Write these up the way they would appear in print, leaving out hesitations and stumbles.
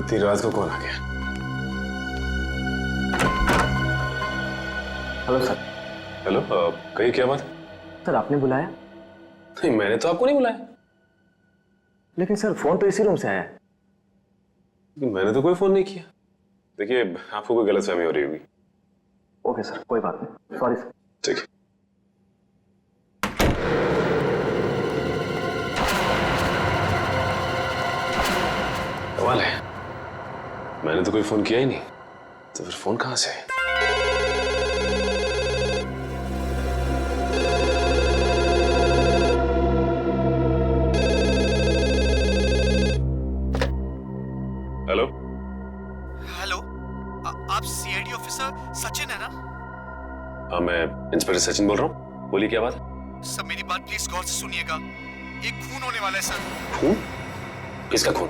इतनी रात को कौन आ गया? Hello sir. हेलो, कहिए क्या बात? सर आपने बुलाया? नहीं, मैंने तो आपको नहीं बुलाया। लेकिन सर फोन तो इसी रूम से आया है। मैंने तो कोई फोन नहीं किया। देखिए, आपको कोई गलतफहमी हो रही होगी। ओके सर, कोई बात नहीं, सॉरी सर। ठीक है। कमाल है, मैंने तो कोई फोन किया ही नहीं, तो फिर फोन कहां से है? हेलो हेलो, आप सीआईडी ऑफिसर सचिन है ना? हाँ, मैं इंस्पेक्टर सचिन बोल रहा हूँ। बोलिए क्या बात? सर मेरी बात प्लीज गौर से सुनिएगा। एक खून होने वाला है सर। खून? किसका खून?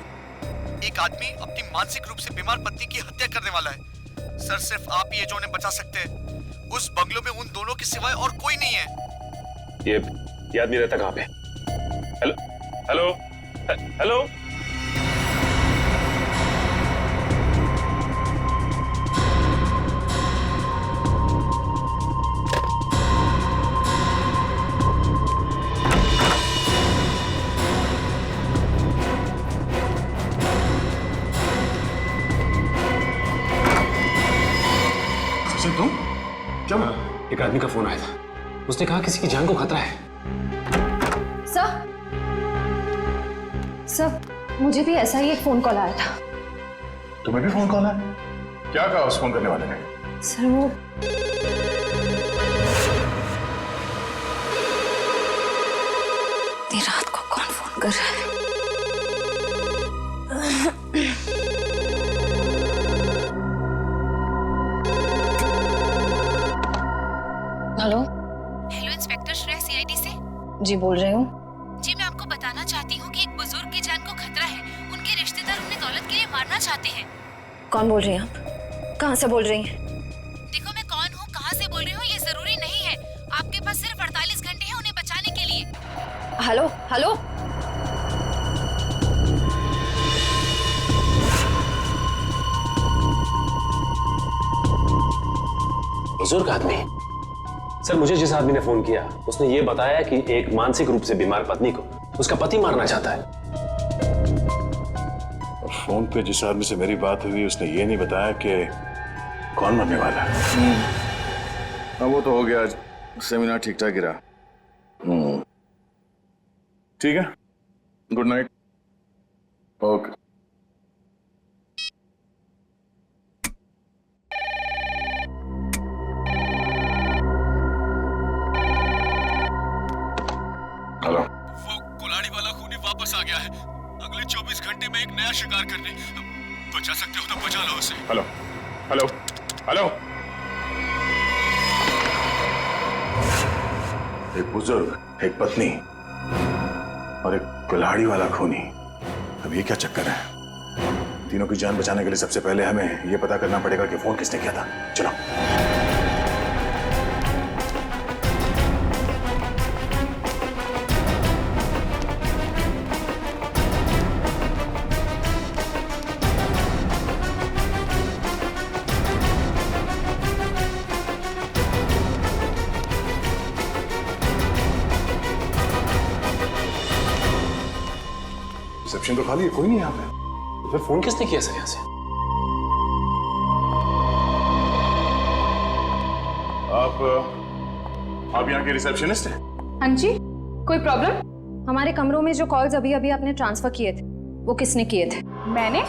एक आदमी अपनी मानसिक रूप से बीमार पत्नी की हत्या करने वाला है सर। सिर्फ आप ही है जो उन्हें बचा सकते हैं। उस बंगलो में उन दोनों के सिवाय और कोई नहीं है। ये आदमी रहता कहाँ पे? Hello hello hello. तुम क्या? एक आदमी का फोन आया था, उसने कहा किसी की जान को खतरा है। सर, मुझे भी ऐसा ही एक फोन कॉल आया था। तुम्हें भी फोन कॉल है? क्या कहा उस फोन करने वाले ने? सर वो इतनी रात को कौन फोन कर रहा है? हेलो इंस्पेक्टर श्रेया सीआईडी से। जी बोल रही हूँ। जी मैं आपको बताना चाहती हूँ कि एक बुजुर्ग की जान को खतरा है। उनके रिश्तेदार उन्हें दौलत के लिए मारना चाहते हैं। कौन बोल रही हैं आप? कहाँ से बोल रही हैं? देखो, मैं कौन हूँ, कहाँ से बोल रही हूँ ये जरूरी नहीं है। आपके पास सिर्फ 48 घंटे हैं उन्हें बचाने के लिए। Hello hello. बुजुर्ग आदमी? सर, मुझे जिस आदमी ने फोन किया उसने ये बताया कि एक मानसिक रूप से बीमार पत्नी को उसका पति मारना चाहता है। और फोन पे जिस आदमी से मेरी बात हुई उसने ये नहीं बताया कि कौन मरने वाला है। हाँ, वो तो हो गया, आज सेमिनार ठीक ठाक गिरा। ठीक है, गुड नाइट। ओके। हेलो। वो कुल्हाड़ी वाला खूनी वापस आ गया है। अगले 24 घंटे में एक नया शिकार करने। बचा सकते हो तो बचा लो उसे। Hello hello hello. एक बुजुर्ग, एक पत्नी और एक कुल्हाड़ी वाला खूनी। अब ये क्या चक्कर है? तीनों की जान बचाने के लिए सबसे पहले हमें ये पता करना पड़ेगा कि फोन किसने किया था। चलो। रिसेप्शन तो खाली है, कोई नहीं यहाँ पे। तो फिर फोन किसने किया सर यहाँ से? आप यहाँ के रिसेप्शनिस्ट हैं? हाँ जी, कोई प्रॉब्लम? हमारे कमरों में जो कॉल्स अभी अभी आपने ट्रांसफर किए थे वो किसने किए थे? मैंने?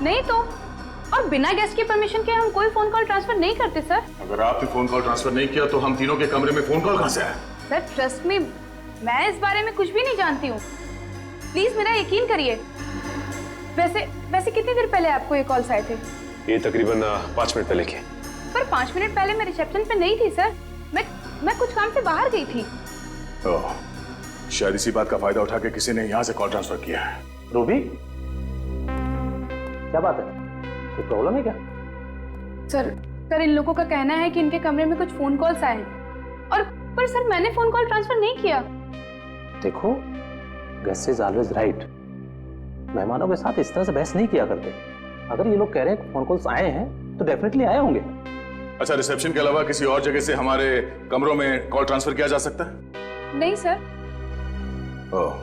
नहीं तो। और बिना गेस्ट की परमिशन के हम कोई फोन कॉल ट्रांसफर नहीं करते सर। अगर आपने फोन कॉल ट्रांसफर नहीं किया तो हम तीनों के कमरे में फोन कॉल कहाँ से आया? सर ट्रस्ट मी, मैं इस बारे में कुछ भी नहीं जानती हूँ। प्लीज मेरा यकीन करिए। वैसे कितनी देर पहले आपको ये कॉल्स आए थे? ये तकरीबन 5 मिनट पहले के। पर 5 मिनट पहले मैं रिसेप्शन पे नहीं थी सर। मैं कुछ काम से बाहर गई थी। ओह, शायद इसी बात का फायदा उठा के किसी ने यहाँ से कॉल ट्रांसफर किया है। रूबी, क्या बात है? कोई प्रॉब्लम है क्या? सर इन लोगों का कहना है कि इनके कमरे में कुछ फोन कॉल्स आए हैं। और पर सर मैंने फोन कॉल ट्रांसफर नहीं किया। देखो, गेस्ट इज ऑलवेज राइट। मेहमानों के साथ इस तरह से बहस नहीं किया करते। अगर ये लोग कह रहे हैं फोन कॉल्स आए हैं तो डेफिनेटली आए होंगे। अच्छा, रिसेप्शन के अलावा किसी और जगह से हमारे कमरों में कॉल ट्रांसफर किया जा सकता है? नहीं सर। ओह,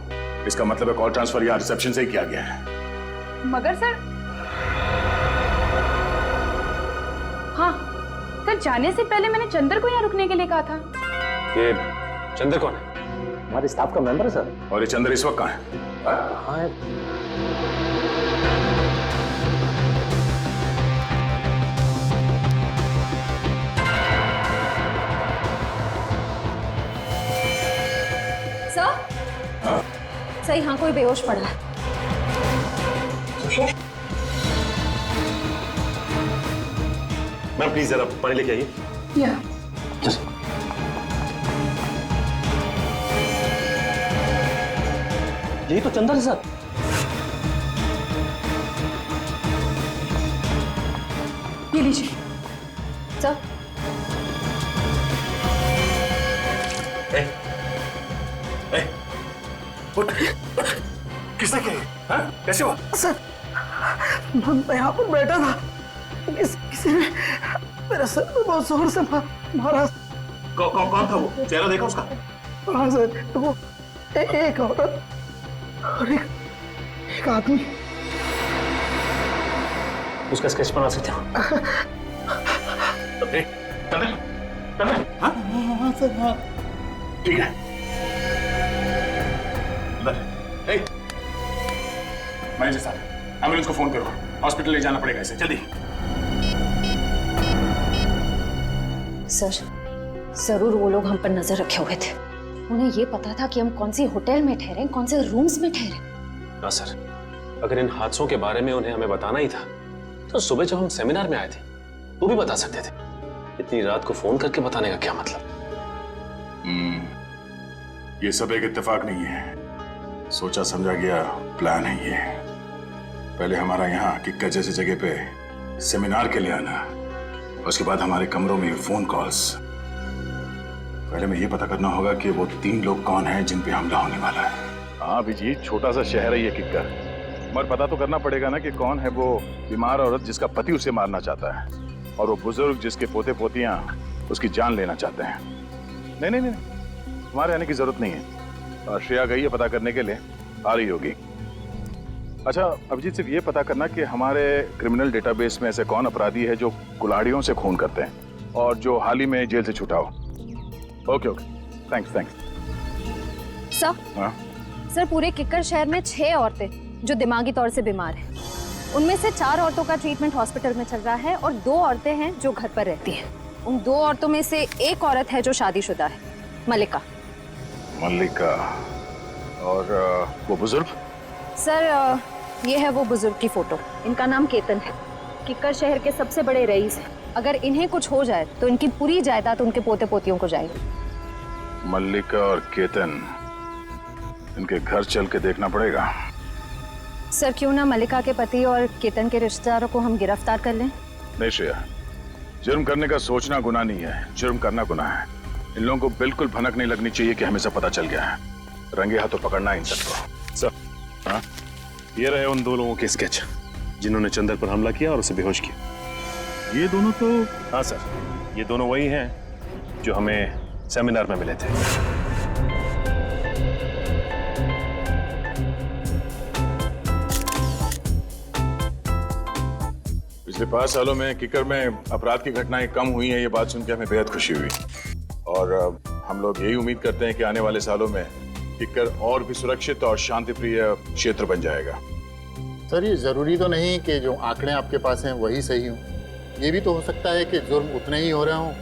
इसका मतलब है कॉल ट्रांसफर यहाँ रिसेप्शन से ही किया गया है। मगर सर, हाँ सर, जाने से पहले मैंने चंदर को यहाँ रुकने के लिए कहा था। ये चंदर कौन है? हमारे स्टाफ का मेंबर है सर। और ये चंदर इस वक्त कहाँ है? हाँ, सर, सर यहाँ कोई बेहोश पड़ा है। मैम प्लीज जरा पानी लेके आइए। या यही तो चंदर है सर। ये लीजिए। सर, किसने किया? हाँ? कैसे हुआ? सर, मैं यहाँ पर बैठा था, किसी ने मेरे सर में बहुत जोर से मारा। कौन था वो? चेहरा देखा उसका? हाँ सर, वो एक औरत और एक आदमी। उसका स्केच बना सकते हो? हाँ सर, हाँ। ठीक है। मैनेजर साहब, एम्बुलेंस को फोन करो, हॉस्पिटल ले जाना पड़ेगा इसे, जल्दी। सर, जरूर वो लोग हम पर नजर रखे हुए थे। उन्हें ये पता था कि हम कौन सी होटल में ठहरे, कौन से रूम्स में ठहरे। हाँ सर, अगर इन हादसों के बारे में उन्हें हमें बताना ही था तो सुबह जब हम सेमिनार में आए थे वो भी बता सकते थे। इतनी रात को फोन करके बताने का क्या मतलब? ये सब एक इत्तेफाक नहीं है, सोचा समझा गया प्लान है ये। पहले हमारा यहाँ किक्कर जैसी जगह पे सेमिनार के लिए आना, उसके बाद हमारे कमरों में फोन कॉल्स। पहले में ये पता करना होगा कि वो 3 लोग कौन हैं जिन पे हमला होने वाला है। हाँ अभिजीत, छोटा सा शहर है ये किक्कर, मगर पता तो करना पड़ेगा ना कि कौन है वो बीमार औरत जिसका पति उसे मारना चाहता है, और वो बुजुर्ग जिसके पोते पोतियां उसकी जान लेना चाहते हैं। नहीं नहीं नहीं, तुम्हारे आने की जरूरत नहीं है। श्रेया गई है पता करने के लिए, आ रही होगी। अच्छा अभिजीत, सिर्फ ये पता करना कि हमारे क्रिमिनल डेटाबेस में ऐसे कौन अपराधी है जो कुल्हाड़ियों से खून करते हैं और जो हाल ही में जेल से छूटा हो। Okay okay, thanks thanks. Sir, हाँ सर, पूरे किक्कर शहर में 6 औरतें जो दिमागी तौर से बीमार हैं। उनमें से 4 औरतों का ट्रीटमेंट हॉस्पिटल में चल रहा है और 2 औरतें हैं जो घर पर रहती हैं। उन 2 औरतों में से एक औरत है जो शादीशुदा है, मल्लिका। मल्लिका। और वो बुजुर्ग? सर, ये है वो बुजुर्ग की फोटो। इनका नाम केतन है, किक्कर शहर के सबसे बड़े रईस हैं। अगर इन्हें कुछ हो जाए तो इनकी पूरी जायदाद उनके पोते पोतियों को जाएगी। मल्लिका और केतन, इनके घर चल के देखना पड़ेगा। सर, क्यों ना मल्लिका के पति और केतन के रिश्तेदारों को हम गिरफ्तार कर लें? नहीं श्रेया, जुर्म करने का सोचना गुनाह नहीं है, जुर्म करना गुनाह है। इन लोगों को बिल्कुल भनक नहीं लगनी चाहिए कि हमें सब पता चल गया है। रंगे हाथों पकड़ना इन सबको। सर, हाँ ये रहे उन 2 लोगों के स्केच जिन्होंने चंदर पर हमला किया और उसे बेहोश किया। ये दोनों तो? हाँ सर, ये दोनों वही हैं जो हमें सेमिनार में मिले थे। पिछले 5 सालों में किक्कर में अपराध की घटनाएं कम हुई हैं, ये बात सुन के हमें बेहद खुशी हुई। और हम लोग यही उम्मीद करते हैं कि आने वाले सालों में किक्कर और भी सुरक्षित और शांतिप्रिय क्षेत्र बन जाएगा। सर, ये जरूरी तो नहीं कि जो आंकड़े आपके पास हैं वही सही हों। ये भी तो हो सकता है कि जुर्म उतने ही हो रहे हों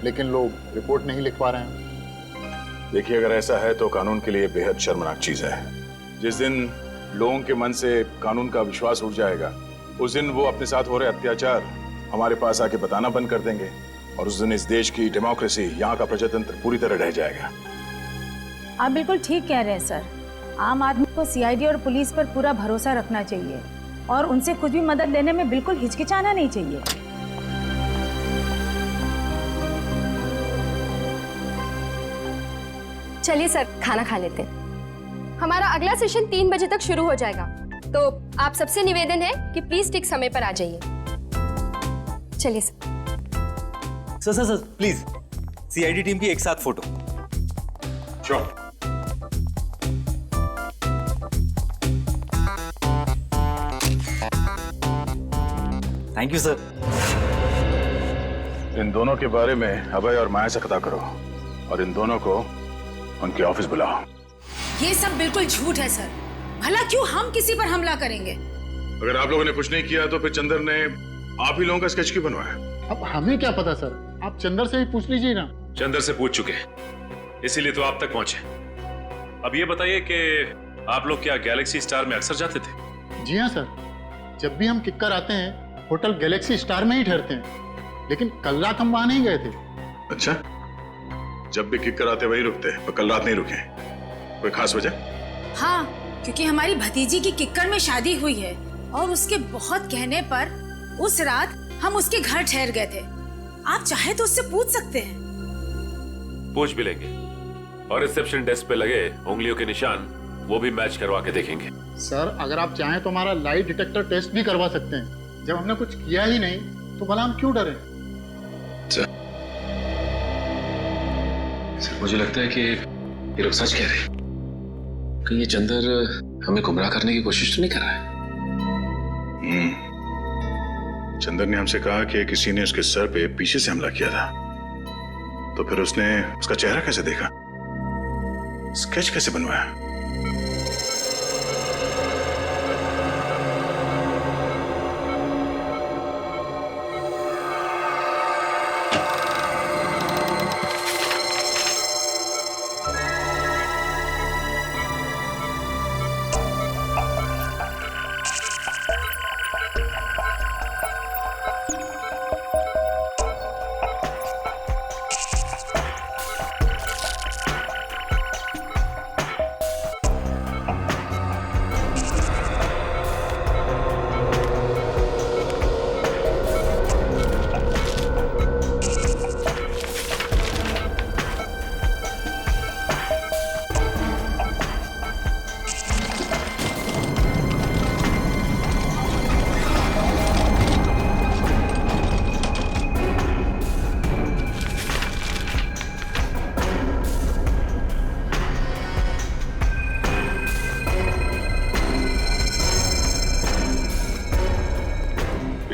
लेकिन लोग रिपोर्ट नहीं लिख पा रहे हैं। देखिए, अगर ऐसा है तो कानून के लिए बेहद शर्मनाक चीज है। जिस दिन लोगों के मन से कानून का विश्वास उठ जाएगा, उस दिन वो अपने साथ हो रहे अत्याचार हमारे पास आके बताना बंद कर देंगे, और उस दिन इस देश की डेमोक्रेसी, यहाँ का प्रजातंत्र पूरी तरह रह जाएगा। आप बिल्कुल ठीक कह रहे हैं सर। आम आदमी को सीआईडी और पुलिस पर पूरा भरोसा रखना चाहिए और उनसे कुछ भी मदद लेने में बिल्कुल हिचकिचाना नहीं चाहिए। चलिए सर, खाना खा लेते हैं। हमारा अगला सेशन 3 बजे तक शुरू हो जाएगा। तो आप सबसे निवेदन है कि प्लीज ठीक समय पर आ जाइए। चलिए sir. Sir please CID team की एक साथ फोटो। श्योर। Thank you sir. इन दोनों के बारे में अभय और माया से पता करो और इन दोनों को उनके ऑफिस बुलाओ। ये सब बिल्कुल झूठ है सर। भला क्यों हम किसी पर हमला करेंगे? अगर आप लोगों ने कुछ नहीं किया तो फिर चंदर ने आप ही लोगों का स्केच क्यों बनवाया? अब हमें क्या पता सर, आप चंदर से ही पूछ लीजिए ना। चंदर से पूछ चुके हैं, इसीलिए तो आप तक पहुंचे। अब ये बताइए कि आप लोग क्या गैलेक्सी स्टार में अक्सर जाते थे? जी हाँ सर, जब भी हम किक्कर आते हैं होटल गैलेक्सी स्टार में ही ठहरते हैं, लेकिन कल रात हम वहां नहीं गए थे। अच्छा, जब भी किक्कर आते वही रुकते, पर कल रात नहीं रुके। कोई खास वजह? हाँ, क्योंकि हमारी भतीजी की किक्कर में शादी हुई है और उसके बहुत कहने पर उस रात हम उसके घर ठहर गए थे। आप चाहे तो उससे पूछ सकते हैं। पूछ भी लेंगे और रिसेप्शन डेस्क पे लगे उंगलियों के निशान वो भी मैच करवा के देखेंगे। सर अगर आप चाहें तो हमारा लाई डिटेक्टर टेस्ट भी करवा सकते हैं। जब हमने कुछ किया ही नहीं तो भला हम क्यों डरे? सर मुझे लगता है कि ये लोग सच कह रहे हैं। कहीं ये चंदर हमें गुमराह करने की कोशिश तो नहीं कर रहा है? चंदर ने हमसे कहा कि किसी ने उसके सर पे पीछे से हमला किया था, तो फिर उसने उसका चेहरा कैसे देखा, स्केच कैसे बनवाया?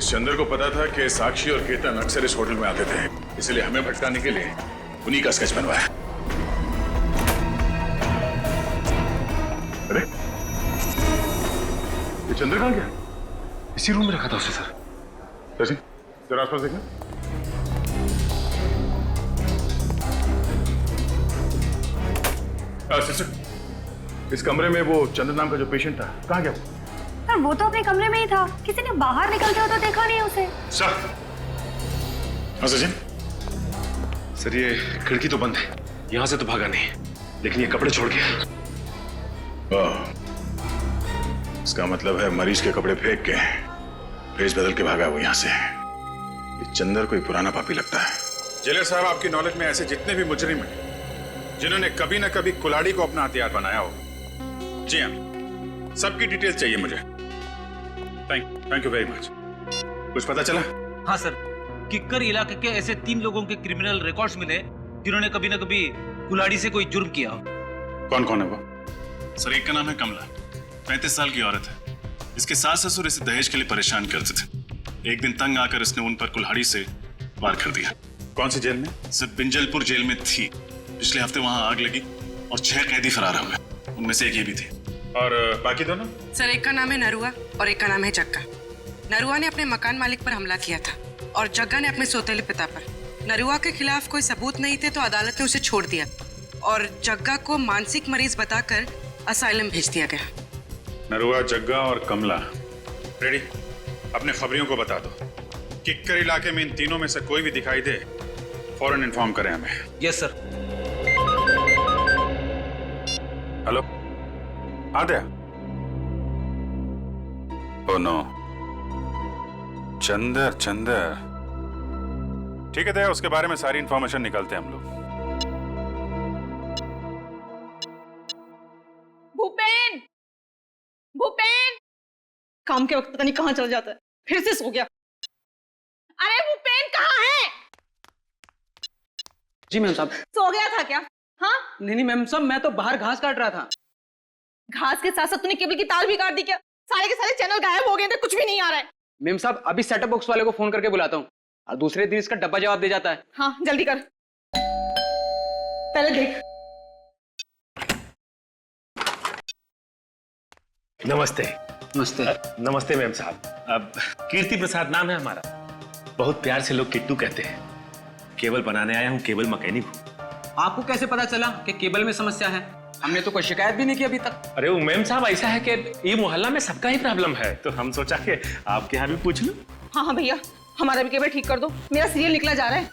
चंदर को पता था कि साक्षी और केतन अक्सर इस होटल में आते थे, इसलिए हमें भटकाने के लिए उन्हीं का स्केच बनवाया। अरे ये चंदर कहां गया? इसी रूम में रखा था उसे सर। सचिन जरा आसपास देखना। सिस्टर, इस कमरे में वो चंदर नाम का जो पेशेंट था कहां गया? सर वो तो अपने कमरे में ही था, किसी ने बाहर निकलते हो तो देखा नहीं उसे। सर। हाँ सचिन। सर ये खिड़की तो बंद है, यहां से तो भागा नहीं, लेकिन ये कपड़े छोड़ के। इसका मतलब है मरीज के कपड़े फेंक के भेष बदल के भागा वो यहां से। ये चंदर कोई पुराना पापी लगता है। जेलर साहब, आपकी नॉलेज में ऐसे जितने भी मुजरिम हैं जिन्होंने कभी ना कभी कुल्हाड़ी को अपना हथियार बनाया हो, जी हाँ, सबकी डिटेल्स चाहिए मुझे। Thank you very much. कुछ पता चला? हाँ सर, किक्कर इलाके के ऐसे 3 लोगों के क्रिमिनल रिकॉर्ड्स मिले जिन्होंने कभी ना कभी कुल्हाड़ी से कोई जुर्म किया हो। कौन कौन है वो? सर एक का नाम है कमला, 35 साल की औरत है। इसके सास ससुर इसे दहेज के लिए परेशान करते थे। एक दिन तंग आकर इसने उन पर कुल्हाड़ी से वार कर दिया। कौन सी जेल में? सर बिंजलपुर जेल में थी। पिछले हफ्ते वहां आग लगी और 6 कैदी फरार हो गए, उनमें से एक ये भी थे। और बाकी दोनों? सर एक का नाम है नरुआ और एक का नाम है जग्गा। नरुआ ने अपने मकान मालिक पर हमला किया था और जग्गा ने अपने सौतेले पिता पर। नरुआ के खिलाफ कोई सबूत नहीं थे तो अदालत ने उसे छोड़ दिया और जग्गा को मानसिक मरीज बताकर असाइलम भेज दिया गया। नरुआ, जग्गा और कमला रेडी? अपने खबरियों को बता दो, किक्कर इलाके में इन तीनों में से कोई भी दिखाई दे फौरन इन्फॉर्म करें हमें। Yes sir. हेलो, आ गया? ओह नो, चंदर ठीक है दया, उसके बारे में सारी इंफॉर्मेशन निकालते हैं हम लोग। भूपेन, भूपेन, काम के वक्त पता नहीं कहाँ चला जाता है, फिर से सो गया। अरे वो पेन कहाँ है? जी मैम साहब। सो गया था क्या? हाँ नहीं मैम साहब, मैं तो बाहर घास काट रहा था। घास के साथ साथ तूने केबल की तार भी काट दी क्या? सारे के सारे चैनल गायब हो गए थे, कुछ भी नहीं आ रहा है। मैम साहब अभी सेटअप बॉक्स वाले को फोन करके बुलाता हूँ और दूसरे दिन इसका डब्बा जवाब दे जाता है। हाँ जल्दी कर, पहले देख। नमस्ते। नमस्ते। नमस्ते मैम साहब। अब कीर्ति प्रसाद नाम है हमारा। बहुत प्यार से लोग किट्टू कहते हैं। केबल बनाने आया हूँ, केबल मैकेनिक हूँ। आपको कैसे पता चला कि केबल में समस्या है? हमने तो कोई शिकायत भी नहीं की अभी तक। अरे वो मैम साहब ऐसा है कि ये मोहल्ला में सबका ही प्रॉब्लम है, तो हम सोचा कि आपके यहाँ भी पूछ लूं। हाँ हाँ भैया, हमारा भी केबल ठीक कर दो, मेरा सीरियल निकला जा रहा है।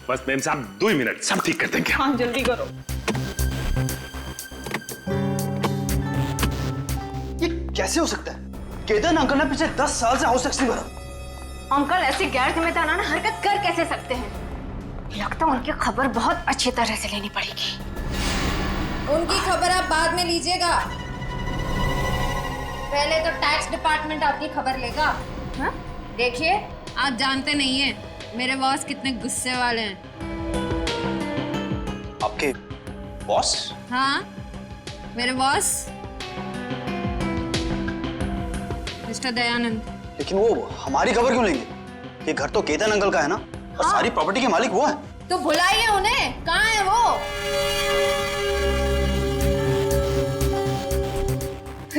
बस मैम साहब 2 मिनट, सब ठीक कर देंगे। हाँ जल्दी करो। ये कैसे हो सकता है? केतन अंकल ने पिछले 10 साल से हाउस टैक्स नहीं भरा। अंकल ऐसी गैर जिम्मेदाराना हरकत कर कैसे सकते हैं? लगता है उनकी खबर बहुत अच्छी तरह से लेनी पड़ेगी। उनकी खबर आप बाद में लीजिएगा, पहले तो टैक्स डिपार्टमेंट आपकी खबर लेगा। हाँ? देखिए, आप जानते नहीं हैं मेरे बॉस कितने गुस्से वाले हैं। आपके बॉस? हाँ, मेरे बॉस मिस्टर दयानंद। लेकिन वो हमारी खबर क्यों लेंगे? ये घर तो केतन अंकल का है ना, और सारी प्रॉपर्टी के मालिक वो है। तो बुलाइए उन्हें, कहाँ है वो?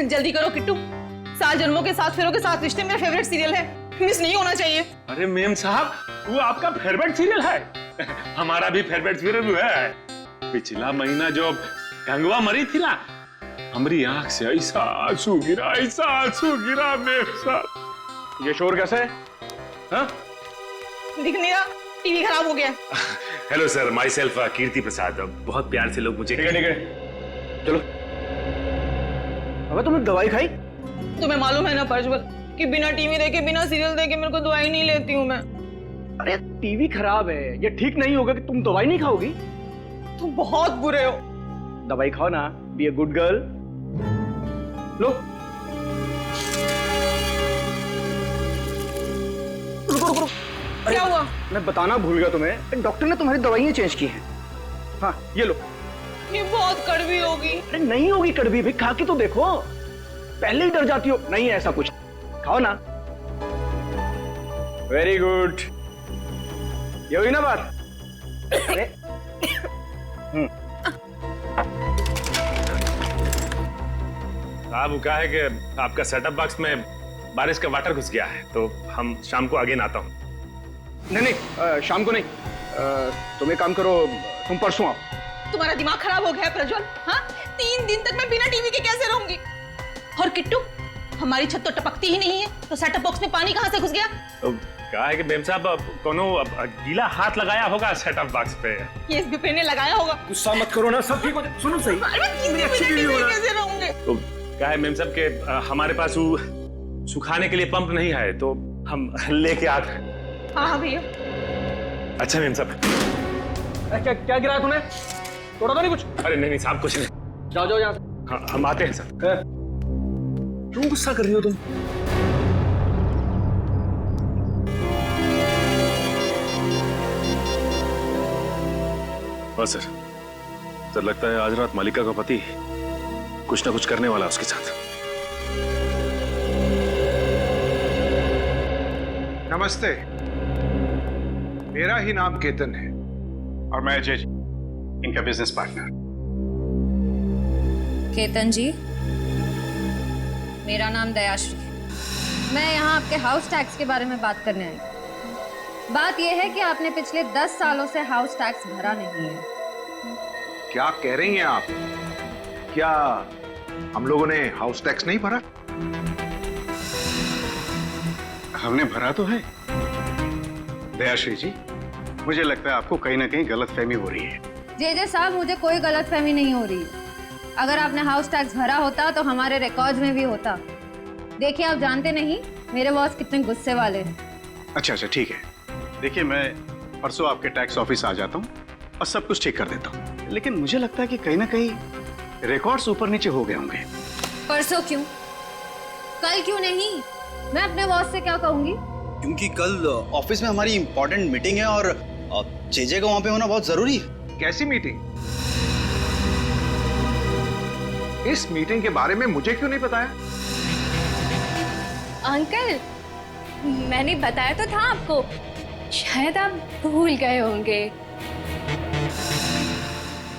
जल्दी करो किट्टू, 7 जन्मों के 7 फेरों के 7 रिश्ते मेरा फेवरेट सीरियल है, मिस नहीं होना चाहिए। अरे मैम साहब, वो आपका फेवरेट सीरियल है? हमारा भी फेवरेट सीरियल है। पिछला महीना जो गंगवा मरी थी ना, हमारी आंख से ऐसा आंसू गिरा मैम साहब। ये शोर कैसे है? हाँ? दिख नहीं रहा, टीवी खराब हो गया। हेलो सर, माई सेल्फ कीर्ति प्रसाद। बहुत प्यार से लोग मुझे। ठीक है चलो। अबे तुमने दवाई खाई? तुम्हें मालूम है ना प्रज्वल कि बिना टीवी देखे, बिना सीरियल देखे मेरे को दवाई नहीं लेती हूँ मैं। अरे टीवी खराब है, ये ठीक नहीं होगा कि तुम दवाई नहीं खाओगी। तुम बहुत बुरे हो। दवाई खाओ ना, बी ए गुड गर्ल। लो। रुको। क्या हुआ? मैं बताना भूल गया तुम्हें, डॉक्टर ने तुम्हारी दवाइयाँ चेंज की हैं। हाँ ये लो। ये बहुत कड़वी होगी। अरे नहीं होगी कड़वी भी, खा के तो देखो। पहले ही डर जाती हो। नहीं है ऐसा कुछ, खाओ ना। वेरी गुड, ये हुई ना बात। अरे साहब क्या है कि आपका सेटअप बॉक्स में बारिश का वाटर घुस गया है, तो हम शाम को आगे ना आता हूँ। नहीं शाम को नहीं, तुम एक काम करो, तुम परसों आओ। तुम्हारा दिमाग खराब हो गया है प्रज्वल। हाँ, 3 दिन तक मैं बिना टीवी के कैसे रहूंगी? और किट्टू, हमारी छत तो टपकती ही नहीं है, तो सेटअप बॉक्स में पानी कहाँ से घुस गया? तो क्या है कि मैम साहब कोनो गीला हाथ लगाया होगा सेटअप बॉक्स पे। ये इस विपिन ने लगाया होगा। गुस्सा मत करो ना, सब ठीक हो जाए। सुनो सही, कैसे रहूंगे? तो क्या है मैम साहब के हमारे पास वो सुखाने के लिए पंप नहीं है, तो हम लेके आते हैं। हाँ भैया। अच्छा मैम साहब। क्या गिराया तूने? तोड़ा तो नहीं कुछ? अरे नहीं साहब, कुछ नहीं। जाओ यहाँ से। हाँ हम आते हैं सर। क्यों गुस्सा कर रही हो तुम? बस सर लगता है आज रात मालिका का पति कुछ ना कुछ करने वाला उसके साथ। नमस्ते, मेरा ही नाम केतन है और मैं अजय, इनका बिजनेस पार्टनर। केतन जी, मेरा नाम दयाश्री है। मैं यहाँ आपके हाउस टैक्स के बारे में बात करने आई। बात यह है कि आपने पिछले 10 सालों से हाउस टैक्स भरा नहीं है। क्या कह रही हैं आप? क्या हम लोगों ने हाउस टैक्स नहीं भरा? हमने भरा तो है। दयाश्री जी, मुझे लगता है आपको कहीं ना कहीं गलतफहमी हो रही है। जे साहब, मुझे कोई गलतफहमी नहीं हो रही। अगर आपने हाउस टैक्स भरा होता तो हमारे रिकॉर्ड्स में भी होता। देखिए, आप जानते नहीं मेरे बॉस कितने गुस्से वाले हैं। अच्छा ठीक है। देखिए, मैं परसों आपके टैक्स ऑफिस आ जाता हूँ और सब कुछ ठीक कर देता हूँ, लेकिन मुझे लगता है कि कहीं ना कहीं रिकॉर्ड्स ऊपर नीचे हो गए होंगे। परसों क्यों, कल क्यों नहीं? मैं अपने बॉस से क्या कहूंगी? क्योंकि कल ऑफिस में हमारी इंपॉर्टेंट मीटिंग है और जेजे का वहां पे होना बहुत जरूरी है। कैसी मीटिंग? इस मीटिंग के बारे में मुझे क्यों नहीं बताया? अंकल, मैंने बताया तो था आपको, शायद आप भूल गए होंगे।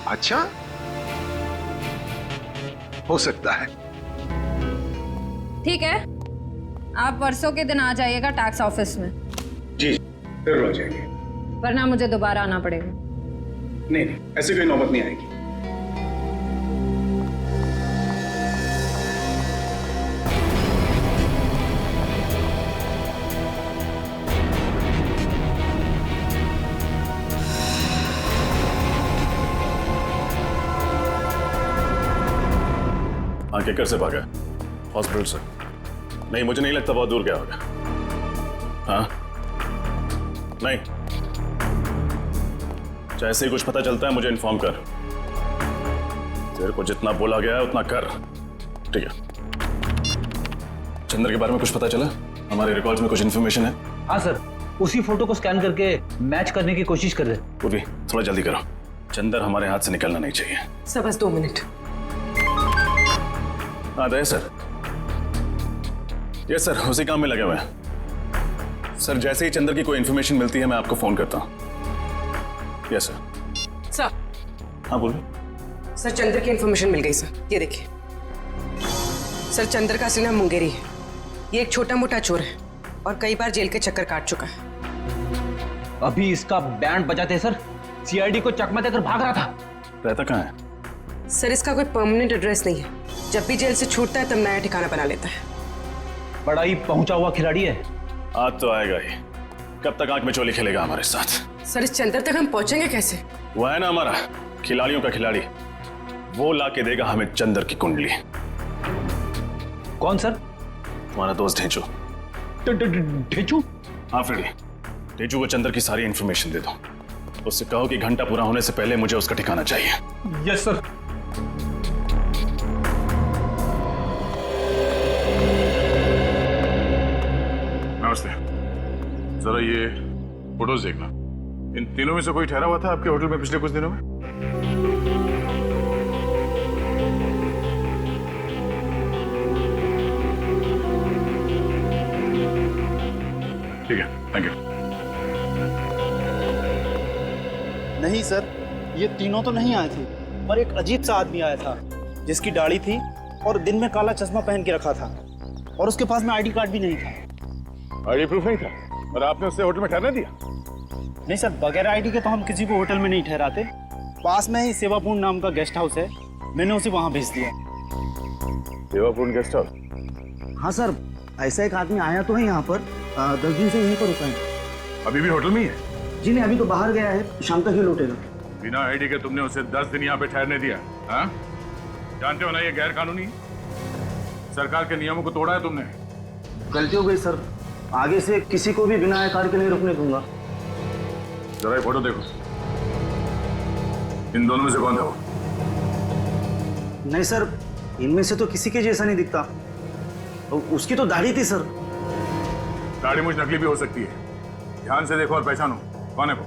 अच्छा, हो सकता है। ठीक है, आप परसों के दिन आ जाइएगा टैक्स ऑफिस में। जी जरूर आ जाएंगे। वरना मुझे दोबारा आना पड़ेगा। नहीं नहीं, ऐसी कोई नौबत नहीं आएगी। हाँ, किकर से भागा हॉस्पिटल से? नहीं, मुझे नहीं लगता बहुत दूर गया होगा। हाँ नहीं, जैसे ही कुछ पता चलता है मुझे इन्फॉर्म कर। तेरे को जितना बोला गया है उतना कर, ठीक है? चंद्र के बारे में कुछ पता चला? हमारे रिकॉर्ड्स में कुछ इन्फॉर्मेशन है? हाँ सर, उसी फोटो को स्कैन करके मैच करने की कोशिश कर रहे। पूर्वी, थोड़ा जल्दी करो, चंद्र हमारे हाथ से निकलना नहीं चाहिए। सर बस 2 मिनट। हाँ दे सर। यस सर, उसी काम में लगे हुए हैं। सर जैसे ही चंद्र की कोई इन्फॉर्मेशन मिलती है मैं आपको फोन करता हूँ। Yes sir. सर। हाँ बोलिए। सर चंद्र की इन्फॉर्मेशन मिल गई सर, ये देखिए। सर चंद्र का असली नाम मुंगेरी है। ये एक छोटा मोटा चोर है और कई बार जेल के चक्कर काट चुका है। अभी इसका बैंड बजाते सर सीआईडी को चकमा देकर भाग रहा था। रहता कहाँ है? सर इसका कोई परमानेंट एड्रेस नहीं है। जब भी जेल से छूटता है तब नया ठिकाना बना लेता है। बड़ा ही पहुंचा हुआ खिलाड़ी है। आज तो आएगा ही। कब तक आंख में चोली खेलेगा हमारे साथ? सर इस चंद्र तक हम पहुंचेंगे कैसे? वो है ना हमारा खिलाड़ियों का खिलाड़ी, वो लाके देगा हमें चंद्र की कुंडली। कौन सर? तुम्हारा दोस्त ढेंचू। ढेंचू? हाँ फ्रेडी, ढेंचू को चंद्र की सारी इंफॉर्मेशन दे दो। उससे कहो कि घंटा पूरा होने से पहले मुझे उसका ठिकाना चाहिए। Yes sir. नमस्ते। जरा ये फोटोज देखना। इन तीनों में से कोई ठहरा हुआ था आपके होटल में पिछले कुछ दिनों में? ठीक है, थैंक यू। नहीं सर, ये तीनों तो नहीं आए थे, पर एक अजीब सा आदमी आया था जिसकी दाढ़ी थी और दिन में काला चश्मा पहन के रखा था और उसके पास में आईडी कार्ड भी नहीं था। आईडी प्रूफ नहीं था और आपने उससे होटल में ठहरने दिया? नहीं सर, बगैर आईडी के तो हम किसी को होटल में नहीं ठहराते। पास में ही सेवापूर्ण नाम का गेस्ट हाउस है, मैंने उसे वहां भेज दिया। सेवापूर्ण गेस्ट हाउस? हाँ सर, ऐसा एक आदमी आया तो है यहाँ पर, 10 दिन से यहीं पर रुका है। अभी भी होटल में ही है? जी नहीं, अभी तो बाहर गया है, शाम तक ही लौटेगा। बिना आईडी के तुमने उसे 10 दिन यहाँ पे ठहरने दिया? हाँ, जानते हो ना ये गैर कानूनी है। सरकार के नियमों को तोड़ा है तुमने। गलती हो गई सर, आगे से किसी को भी बिना आईडी के नहीं रुकने दूंगा। जरा ये फोटो देखो, इन दोनों में से कौन था वो? नहीं सर, इनमें से तो किसी के जैसा नहीं दिखता। उसकी तो दाढ़ी थी सर। दाढ़ी मुझ नकली भी हो सकती है, ध्यान से देखो और पहचानो कौन है वो।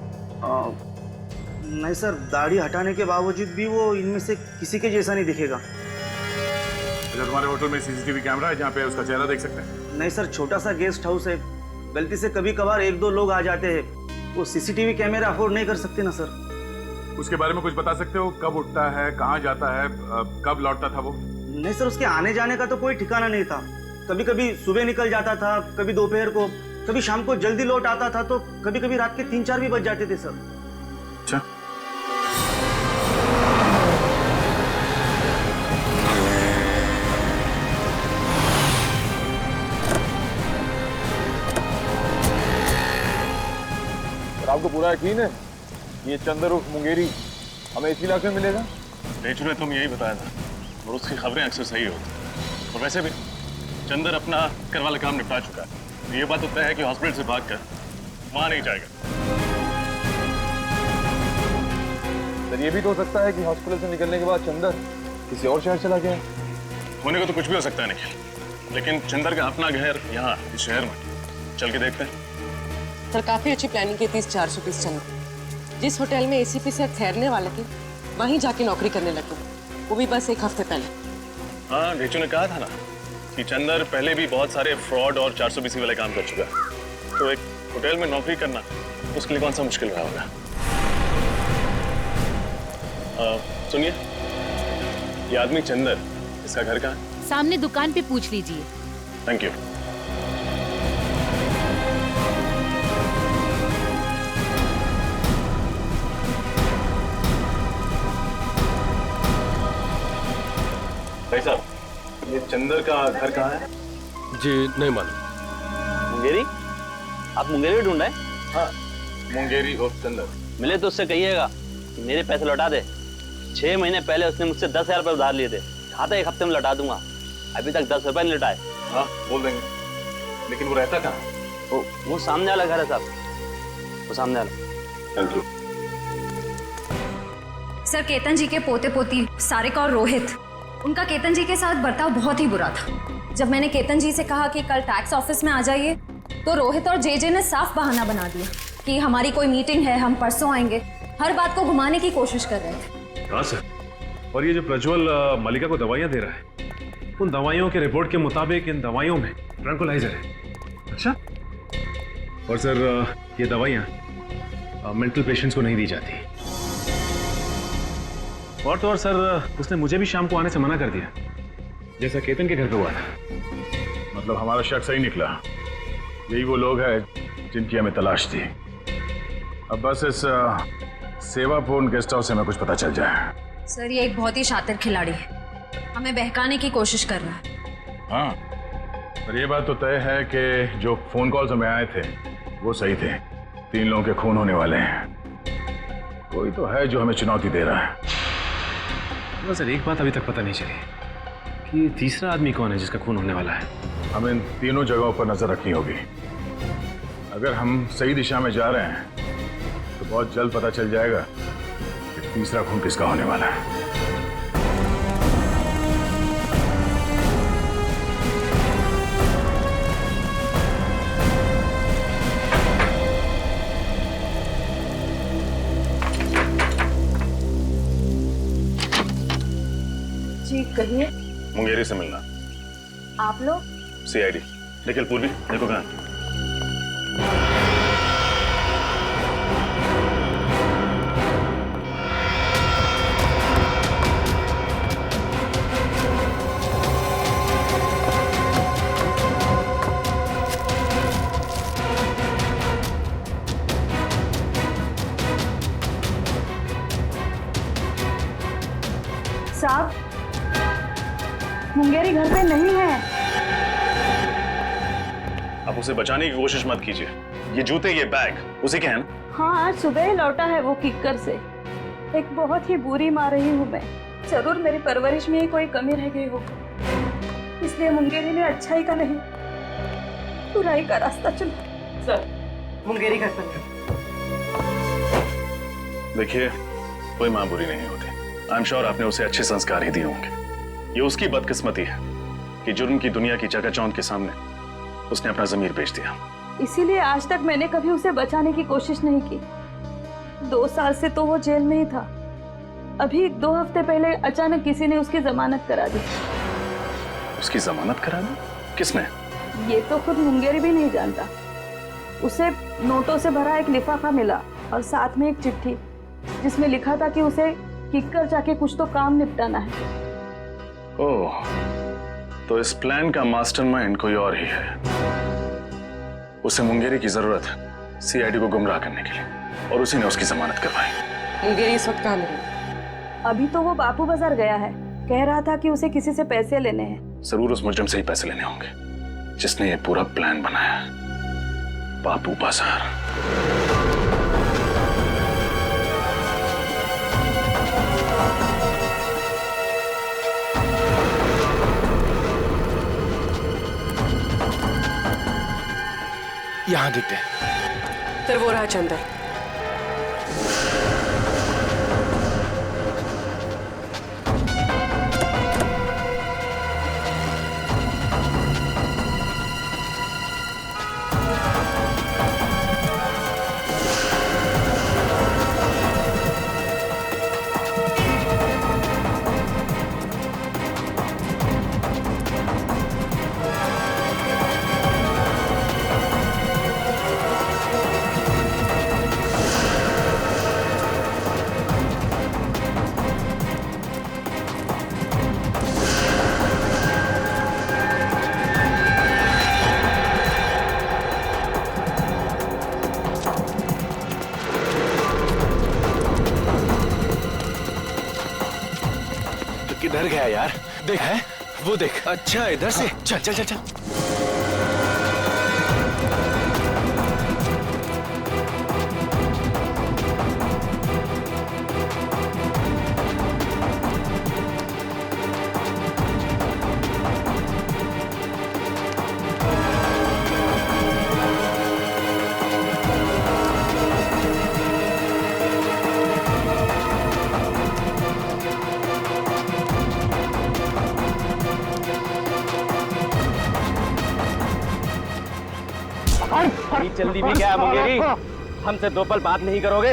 नहीं सर, दाढ़ी हटाने के बावजूद भी वो इनमें से किसी के जैसा नहीं दिखेगा। अच्छा, तुम्हारे होटल में सीसीटीवी कैमरा है जहाँ पे उसका चेहरा देख सकते हैं? नहीं सर, छोटा सा गेस्ट हाउस है, गलती से कभी कभार 1-2 लोग आ जाते हैं, वो सीसीटीवी कैमरा अफोर्ड नहीं कर सकते ना सर। उसके बारे में कुछ बता सकते हो? कब उठता है, कहाँ जाता है, कब लौटता था वो? नहीं सर, उसके आने जाने का तो कोई ठिकाना नहीं था। कभी कभी सुबह निकल जाता था, कभी दोपहर को, कभी शाम को जल्दी लौट आता था, तो कभी कभी रात के 3-4 भी बज जाते थे सर। अच्छा, आपको पूरा यकीन है ये चंद्र उर्फ मुंगेरी हमें इसी इलाके में मिलेगा? ढेंचू ने तुम यही बताया था और उसकी खबरें अक्सर सही होती। और वैसे भी चंद्र अपना कर वाला काम निपटा चुका है। ये बात तो तय है कि हॉस्पिटल से भागकर वहां नहीं जाएगा। सर ये भी तो हो सकता है कि हॉस्पिटल से निकलने के बाद चंद्र किसी और शहर चला गया। होने को तो कुछ भी हो सकता है निखिल, लेकिन चंदर का अपना घर यहाँ इस शहर में, चल के देखते हैं। सर काफी अच्छी प्लानिंग की थी इस 420 चंदर। जिस होटल में एसीपी सर ठहरने वाले थे वहीं जाके नौकरी करने लगे, वो भी बस 1 हफ्ते पहले। हाँ, ढेचू ने कहा था ना कि चंदर पहले भी बहुत सारे फ्रॉड और 420 वाले काम कर चुका है, तो एक होटल में नौकरी करना उसके लिए कौन सा मुश्किल रहा होगा। सुनिए, ये आदमी चंदर, इसका घर कहाँ है? सामने दुकान पे पूछ लीजिए। Thank you. भाई साहब, ये चंदर का घर कहाँ है? जी नहीं मालूम। मुंगेरी? आप मुंगेरी ढूंढ रहे हैं? हाँ, मुंगेरी और चंदर। मिले तो उससे कहिएगा कि मेरे पैसे लौटा दे। 6 महीने पहले उसने मुझसे 10,000 रुपये उधार लिए थे, कहा था 1 हफ्ते में लौटा दूंगा, अभी तक 10 रुपये नहीं लौटाए। हाँ बोल देंगे, लेकिन वो रहता कहाँ? वो सामने वाला घर है साहब, वो सामने वाला। Thank you. सर, केतन जी के पोते पोती सारिक और रोहित, उनका केतन जी के साथ बर्ताव बहुत ही बुरा था। जब मैंने केतन जी से कहा कि कल टैक्स ऑफिस में आ जाइए, तो रोहित और जेजे ने साफ बहाना बना दिया कि हमारी कोई मीटिंग है, हम परसों आएंगे। हर बात को घुमाने की कोशिश कर रहे थे। हाँ सर, और ये जो प्रज्वल मलिका को दवाइयाँ दे रहा है, उन दवाइयों के रिपोर्ट के मुताबिक इन दवाइयों में ट्रैंकुलाइजर है। अच्छा, और सर ये दवाइयाँ मेंटल पेशेंट्स को नहीं दी जाती। और तो और सर, उसने मुझे भी शाम को आने से मना कर दिया, जैसा केतन के घर पे हुआ था। मतलब हमारा शक सही निकला, यही वो लोग हैं जिनकी हमें तलाश थी। अब बस इस सेवापूर्ण गेस्ट हाउस से हमें कुछ पता चल जाए। सर, ये एक बहुत ही शातिर खिलाड़ी है, हमें बहकाने की कोशिश कर रहा है। हाँ, पर ये बात तो तय है कि जो फोन कॉल्स हमें आए थे वो सही थे। 3 लोगों के खून होने वाले हैं, कोई तो है जो हमें चुनौती दे रहा है। तो सर, एक बात अभी तक पता नहीं चली कि तीसरा आदमी कौन है जिसका खून होने वाला है। हमें इन तीनों जगहों पर नजर रखनी होगी। अगर हम सही दिशा में जा रहे हैं तो बहुत जल्द पता चल जाएगा कि तीसरा खून किसका होने वाला है। जी कहिए। मुंगेरी से मिलना। आप लोग? सीआईडी। निखिल पूर्वी, देखो कहाँ? साहब, मुंगेरी घर पे नहीं है। आप उसे बचाने की कोशिश मत कीजिए। ये जूते, ये बैग उसी के हैं ना? हाँ, आज सुबह ही लौटा है वो किक्कर से। एक बहुत ही बुरी माँ रही हूँ मैं, जरूर मेरी परवरिश में ही कोई कमी रह गई हो, इसलिए मुंगेरी ने अच्छाई का नहीं बुराई का रास्ता चुना। सर, मुंगेरी घर पर देखिए, कोई माँ बुरी नहीं होती। आई एम श्योर आपने उसे अच्छे संस्कार ही दिए होंगे। ये उसकी बदकिस्मती है कि जुर्म की दुनिया की चकाचौंध के सामने उसने अपना जमीर बेच दिया। इसीलिए आज तक मैंने कभी उसे बचाने की कोशिश नहीं की। 2 साल से तो वो जेल में ही था। अभी 2 हफ्ते पहले अचानक किसी ने उसकी जमानत करा दी। उसकी जमानत करा दी? किसने? ये तो खुद मुंगेरी भी नहीं जानता। उसे नोटों से भरा एक लिफाफा मिला और साथ में एक चिट्ठी जिसमें लिखा था कि उसे किक्कर जाके कुछ तो काम निपटाना है। ओह, तो इस प्लान का मास्टरमाइंड कोई और ही है। उसे मुंगेरी की जरूरत है सीआईडी को गुमराह करने के लिए, और उसी ने उसकी जमानत करवाई। मुंगेरी इस वक्त कहाँ मिली? अभी तो वो बापू बाजार गया है, कह रहा था कि उसे किसी से पैसे लेने हैं। जरूर उस मुजरिम से ही पैसे लेने होंगे जिसने ये पूरा प्लान बनाया है। बापू बाजार। यहाँ दिखते हैं। सर, वो रहा चंदर। गया यार, देख है वो देख। अच्छा इधर से चल चल चल चल। जल्दी भी क्या मुंगेरी, हमसे 2 पल बात नहीं करोगे?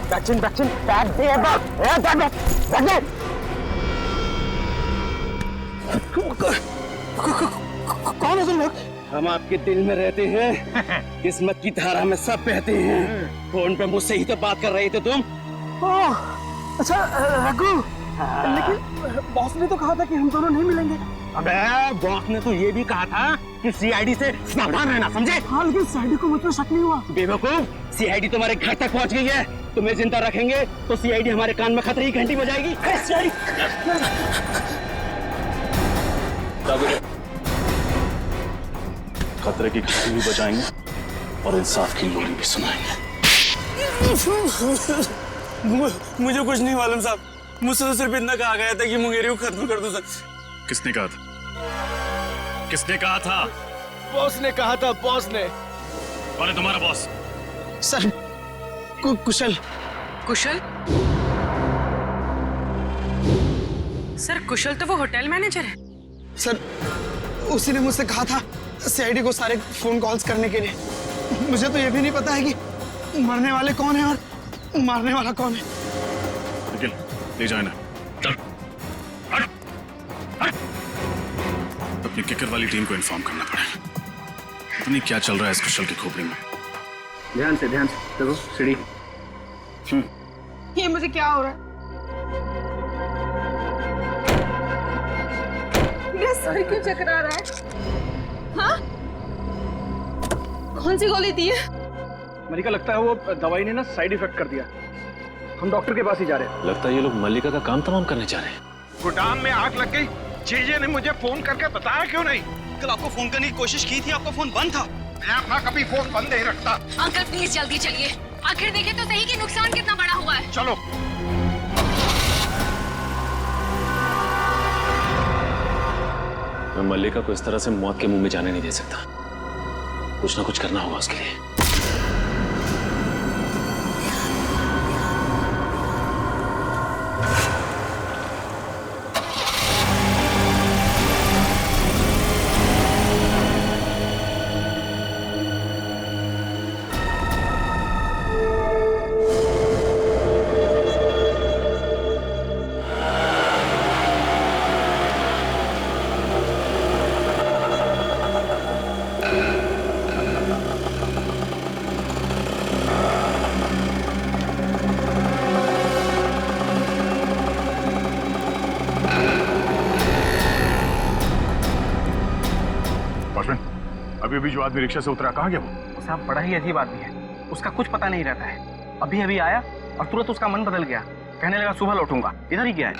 बैक्चिन बैक्चिन बैक दे कौन है तुम लोग? हम आपके दिल में रहते हैं, किस्मत की धारा में सब बहते हैं। फोन पे मुझसे ही तो बात कर रहे थे तुम। अच्छा रघु, लेकिन बॉस ने तो कहा था कि हम दोनों नहीं मिलेंगे। अबे बॉस ने तो ये भी कहा था कि सीआईडी से सावधान रहना, समझे? हाँ, लेकिन सीआईडी को मुझ पर शक नहीं हुआ। बेवकूफ, सीआईडी तुम्हारे घर तक पहुंच गई है। तुम्हें जिंदा रखेंगे तो सीआईडी हमारे कान में खतरे की घंटी बजाएगी। खतरे की घंटी भी बजाएंगे और इंसाफ की लोरी भी सुनाएंगे। मुझे कुछ नहीं मालूम साहब, मुझसे तो सिर्फ इतना कहा गया था कि मुंगेरी को खत्म कर दो सर। किसने कहा था? किसने कहा था? बॉस ने कहा था, बॉस ने। कौन है तुम्हारा बॉस? सर कुशल। कुशल? सर कुशल तो वो होटल मैनेजर है। सर उसी ने मुझसे कहा था सीआईडी को सारे फोन कॉल्स करने के लिए। मुझे तो ये भी नहीं पता है कि मरने वाले कौन है और मारने वाला कौन है। निखिल ले जाए ना, चल हट हट। अपनी किकर वाली टीम को इन्फॉर्म करना पड़ेगा। पता नहीं क्या चल रहा है इस कुशल की खोपड़ी में। ध्यान से देखो सीढ़ी। ये मुझे क्या हो रहा है? मेरा सर क्यों चकरा रहा है? हाँ? कौन सी गोली दी है? मलिका, लगता है वो दवाई ने ना साइड इफेक्ट कर दिया। हम डॉक्टर के पास ही जा रहे हैं। लगता है ये लोग मल्लिका का काम तमाम करने जा रहे हैं। गोदाम में आग लग गई, जीजे ने मुझे फोन करके बताया क्यों नहीं? कल आपको फोन करने की कोशिश की थी, आपका फोन बंद था। मैं अपना कभी फोन बंद नहीं रखता। अंकल प्लीज जल्दी चलिए, आखिर देखें तो सही कि नुकसान कितना बड़ा हुआ है। चलो। मैं मल्लिका को इस तरह से मौत के मुंह में जाने नहीं दे सकता। कुछ ना कुछ करना होगा उसके लिए। अभी जो आदमी रिक्शा से उतरा, कहाँ गया वो? साहब बड़ा ही अजीब आदमी है, उसका कुछ पता नहीं रहता है। अभी अभी आया और तुरंत उसका मन बदल गया, कहने लगा सुबह लौटूंगा। इधर ही गया है।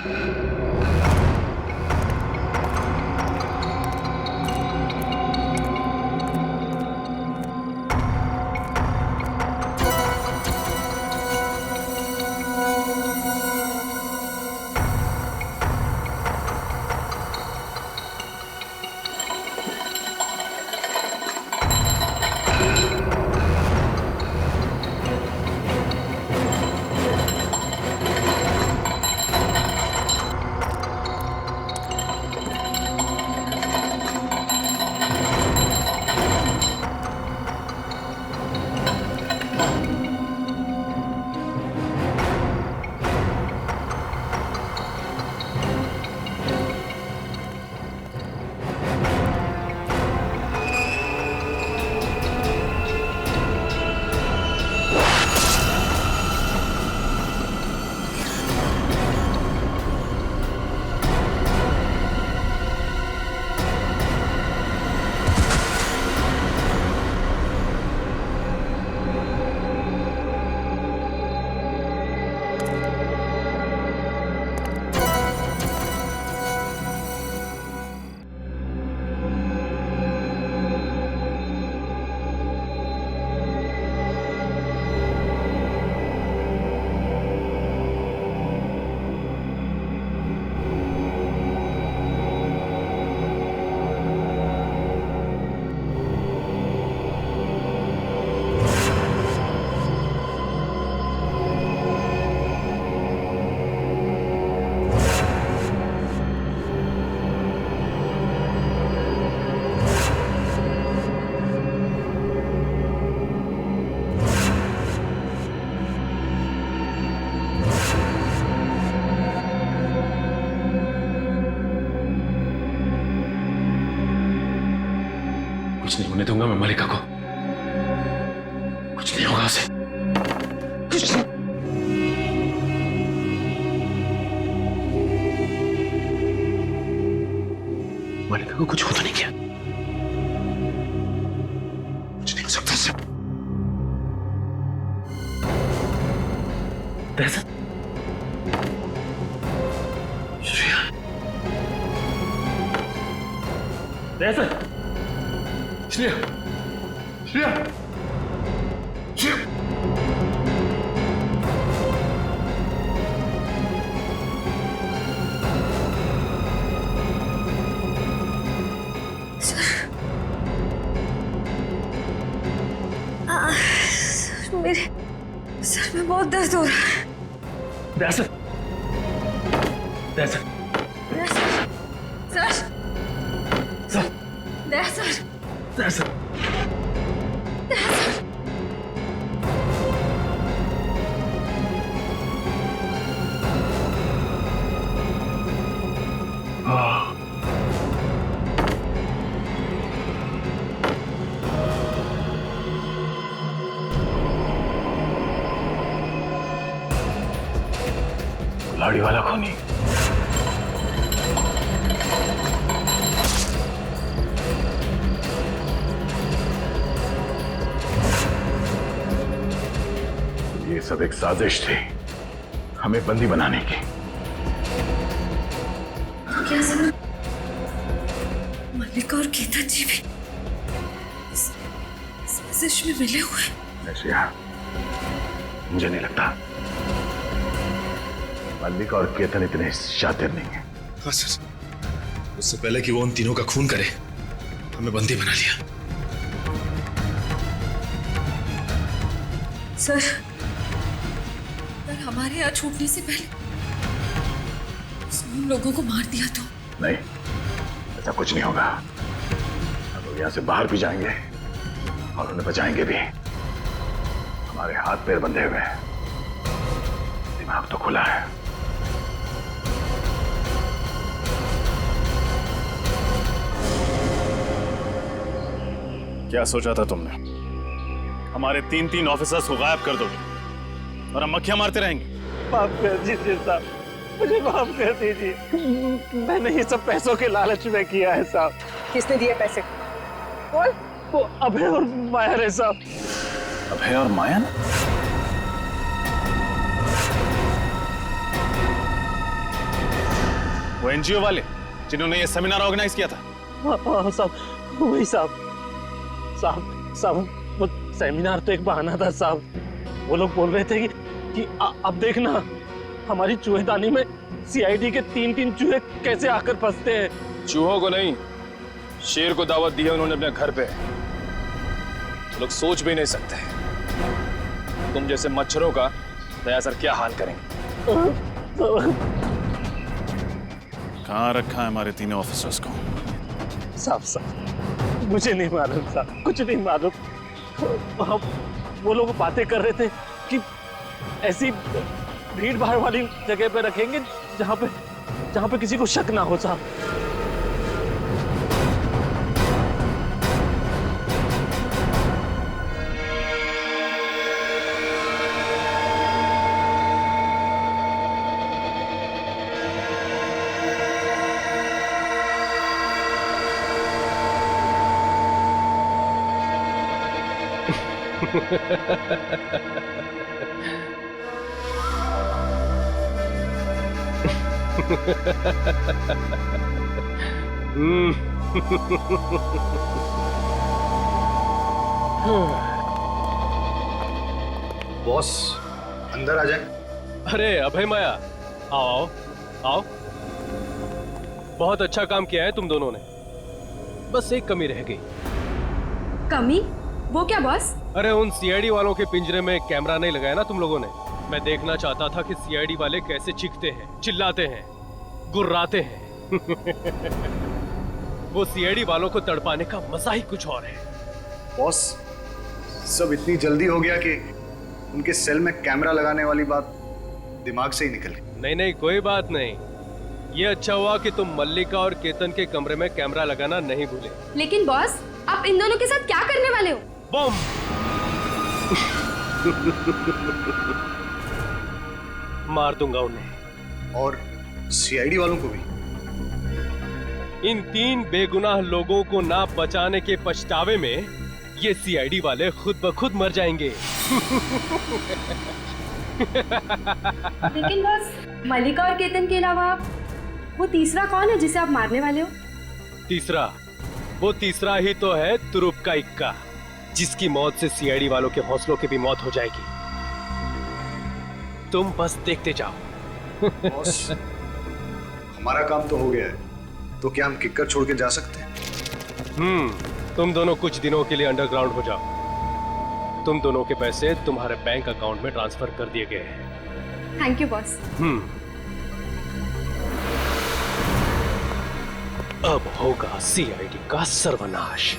कुछ नहीं होने दूंगा मैं मलिका को। कुछ नहीं होगा उसे, कुछ नहीं। मलिका को कुछ हो तो नहीं किया? कुछ नहीं हो सकता उससे। दहशत। श्रेया, दहशत। श्रेया, श्रेया, श्रेया। मेरे सर में बहुत दर्द हो रहा है। दहशत, दहशत, सर, सर, दहशत, दहशत। दहशत। कुल्हाड़ी वाला खूनी। ये सब एक साजिश थी हमें बंदी बनाने की। क्या सर? मल्लिका और केतन जी भी इस साजिश में मिले हुए हैं? श्रेया, मुझे नहीं लगता मल्लिका और केतन इतने शातिर नहीं है। हाँ सर, उससे पहले कि वो उन तीनों का खून करे हमें बंदी बना लिया। सर, अगर हमारे यहाँ छूटने से पहले उसने उन लोगों को मार दिया तो? नहीं, ऐसा कुछ नहीं होगा। हम लोग यहाँ से बाहर भी जाएंगे और उन्हें बचाएंगे भी। हमारे हाथ पैर बंधे हुए हैं, दिमाग तो खुला है। क्या सोचा था तुमने? हमारे 3 ऑफिसर्स को गायब कर दोगे और हम मक्खियां मारते रहेंगे? माफ कर दीजिए साहब, मुझे माफ कर दीजिए। मैंने ये सब पैसों के लालच में किया है साहब। किसने दिए पैसे? बोल। वो अभय और माया है साहब। अभय और माया? वो एनजीओ वाले जिन्होंने ये सेमिनार ऑर्गेनाइज किया था? हाँ साहब, वही साहब। साहब, वो सेमिनार तो एक बहाना था साहब। वो लोग बोल रहे थे कि अब देखना हमारी चूहेदानी में सीआईडी के 3 चूहे कैसे आकर फंसते हैं। चूहों को नहीं, शेर को दावत दी है उन्होंने अपने घर पे। लोग सोच भी नहीं सकते तुम जैसे मच्छरों का दया सर क्या हाल करेंगे। कहाँ रखा है हमारे 3 ऑफिसर्स को? साहब मुझे नहीं मालूम साहब, कुछ नहीं मालूम। वो लोग बातें कर रहे थे कि ऐसी भीड़ भाड़ वाली जगह पे रखेंगे जहाँ पे किसी को शक ना हो साहब। बॉस अंदर आ जाए। अरे अभय माया, आओ आओ आओ। बहुत अच्छा काम किया है तुम दोनों ने, बस एक कमी रह गई। कमी? वो क्या बॉस? अरे उन सीआईडी वालों के पिंजरे में कैमरा नहीं लगाया ना तुम लोगों ने। मैं देखना चाहता था कि सीआईडी वाले कैसे चीखते हैं, चिल्लाते हैं, गुर्राते हैं। वो सीआईडी वालों को तड़पाने का मजा ही कुछ और है। बॉस सब इतनी जल्दी हो गया कि उनके सेल में कैमरा लगाने वाली बात दिमाग से ही निकल गई। नहीं नहीं, कोई बात नहीं। ये अच्छा हुआ कि तुम मल्लिका और केतन के कमरे में कैमरा लगाना नहीं भूले। लेकिन बॉस आप इन दोनों के साथ क्या करने वाले हो? बम। मार दूंगा उन्हें। और सीआईडी वालों को भी। इन 3 बेगुनाह लोगों को ना बचाने के पछतावे में ये सीआईडी वाले खुद ब खुद मर जाएंगे। लेकिन बस मलिका और केतन के अलावा वो तीसरा कौन है जिसे आप मारने वाले हो? वो तीसरा ही तो है तुरुप का इक्का, जिसकी मौत से सीआईडी वालों के हौसलों की भी मौत हो जाएगी। तुम बस देखते जाओ। बॉस, हमारा काम तो हो गया है, तो क्या हम किक्कर छोड़ के जा सकते हैं? तुम दोनों कुछ दिनों के लिए अंडरग्राउंड हो जाओ। तुम दोनों के पैसे तुम्हारे बैंक अकाउंट में ट्रांसफर कर दिए गए हैं। Thank you boss. अब होगा सीआईडी का सर्वनाश।